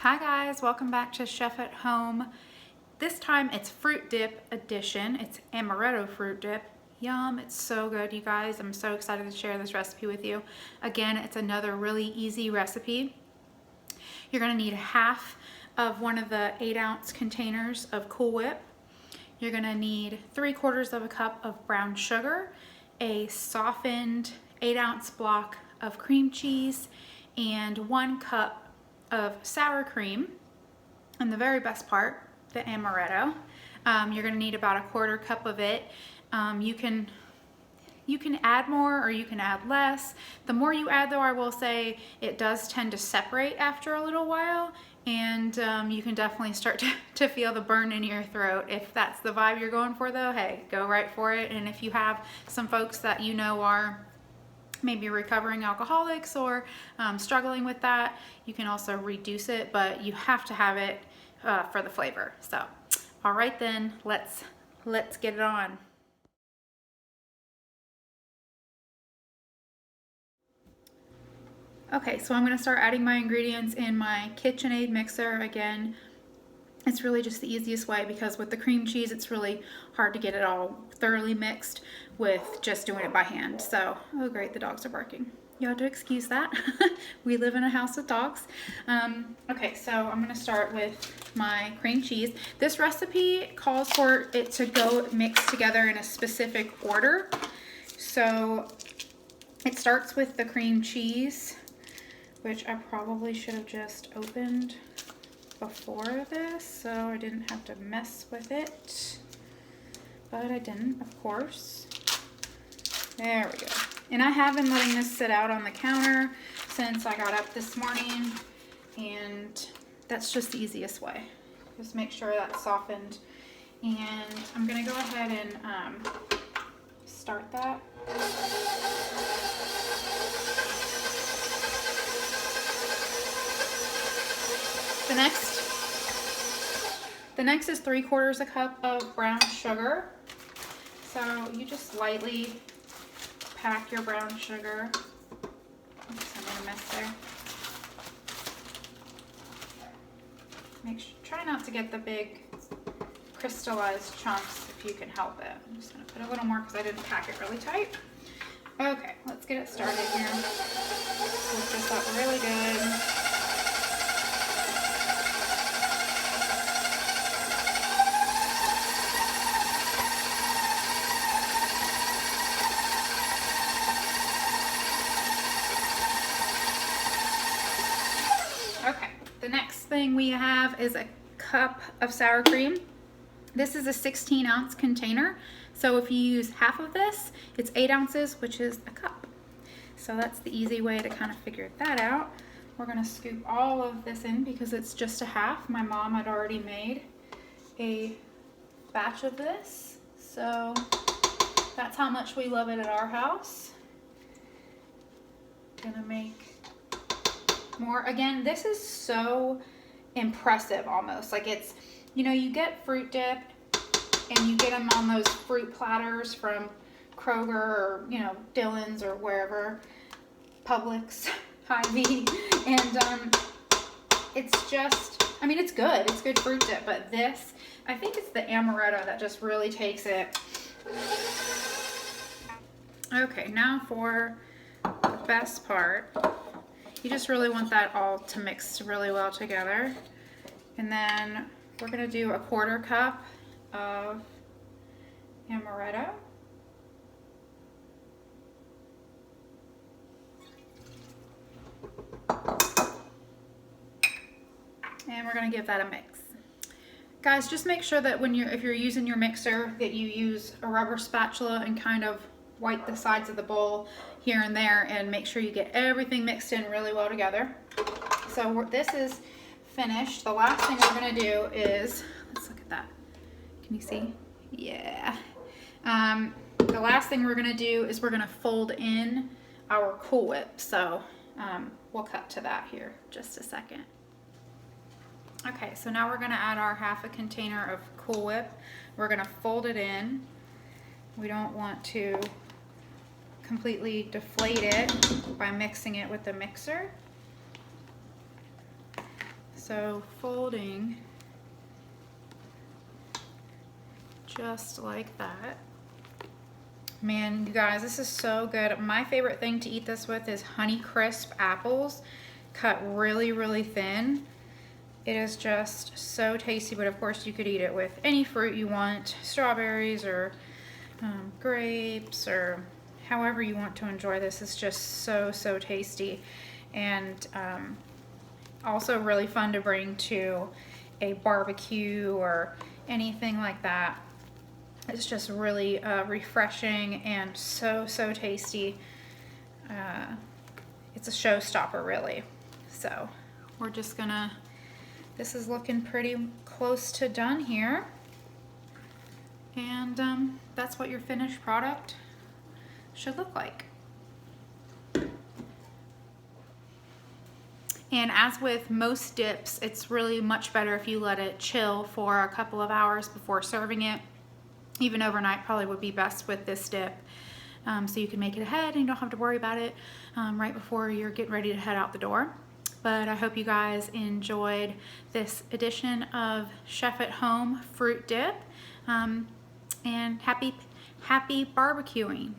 Hi guys, welcome back to Chef at Home. This time it's fruit dip edition. It's amaretto fruit dip. Yum, it's so good, you guys. I'm so excited to share this recipe with you. Again, it's another really easy recipe. You're gonna need half of one of the 8-ounce containers of Cool Whip. You're gonna need 3/4 of a cup of brown sugar, a softened 8-ounce block of cream cheese, and 1 cup of sour cream, and the very best part, the amaretto. You're going to need about 1/4 cup of it. You can add more or you can add less. The more you add, though, I will say it does tend to separate after a little while, and you can definitely start to feel the burn in your throat. If that's the vibe you're going for, though, hey, go right for it. And if you have some folks that you know are maybe recovering alcoholics or struggling with that, you can also reduce it, but you have to have it for the flavor. So, all right then, let's get it on. Okay, so I'm gonna start adding my ingredients in my KitchenAid mixer. Again, it's really just the easiest way because with the cream cheese, it's really hard to get it all thoroughly mixed with just doing it by hand. So, oh great, the dogs are barking. You have to excuse that. We live in a house with dogs. Okay, so I'm gonna start with my cream cheese. This recipe calls for it to go mixed together in a specific order. So it starts with the cream cheese, which I probably should have just opened before this, so I didn't have to mess with it, but I didn't, of course. There we go. And I have been letting this sit out on the counter since I got up this morning, and that's just the easiest way. Just make sure that's softened, and I'm gonna go ahead and start that. The next is 3/4 a cup of brown sugar. So you just lightly pack your brown sugar. Oops, I made a mess there. Try not to get the big crystallized chunks if you can help it. I'm just gonna put a little more because I didn't pack it really tight. Okay, let's get it started here. Whip this up really good. Okay, the next thing we have is a cup of sour cream. This is a 16-ounce container, so if you use half of this, it's 8 ounces, which is a cup. So that's the easy way to kind of figure that out. We're gonna scoop all of this in because it's just a half. My mom had already made a batch of this, so that's how much we love it at our house. Gonna make more. Again, this is so impressive almost. Like it's, you know, you get fruit dip and you get them on those fruit platters from Kroger or, you know, Dillon's or wherever, Publix, Hy-Vee, and it's just, I mean, it's good. It's good fruit dip, but this, I think it's the amaretto that just really takes it. Okay, now for the best part. You just really want that all to mix really well together. And then we're gonna do 1/4 cup of amaretto. And we're gonna give that a mix. Guys, just make sure that if you're using your mixer that you use a rubber spatula and kind of wipe the sides of the bowl here and there and make sure you get everything mixed in really well together. So this is finished. The last thing we're gonna do is, let's look at that. Can you see? Yeah. The last thing we're gonna do is we're gonna fold in our Cool Whip. So we'll cut to that here just a second. Okay, so now we're gonna add our half a container of Cool Whip. We're gonna fold it in. We don't want to completely deflate it by mixing it with the mixer. So folding just like that. Man, you guys, this is so good. My favorite thing to eat this with is Honey Crisp apples, cut really, really thin. It is just so tasty, but of course you could eat it with any fruit you want, strawberries or grapes, or however you want to enjoy this. It's just so, so tasty, and also really fun to bring to a barbecue or anything like that. It's just really refreshing and so, so tasty. It's a showstopper, really. So we're just gonna, this is looking pretty close to done here. And that's what your finished product should look like. And as with most dips, it's really much better if you let it chill for a couple of hours before serving it. Even overnight probably would be best with this dip. So you can make it ahead and you don't have to worry about it right before you're getting ready to head out the door. But I hope you guys enjoyed this edition of Chef at Home Fruit Dip. And happy barbecuing.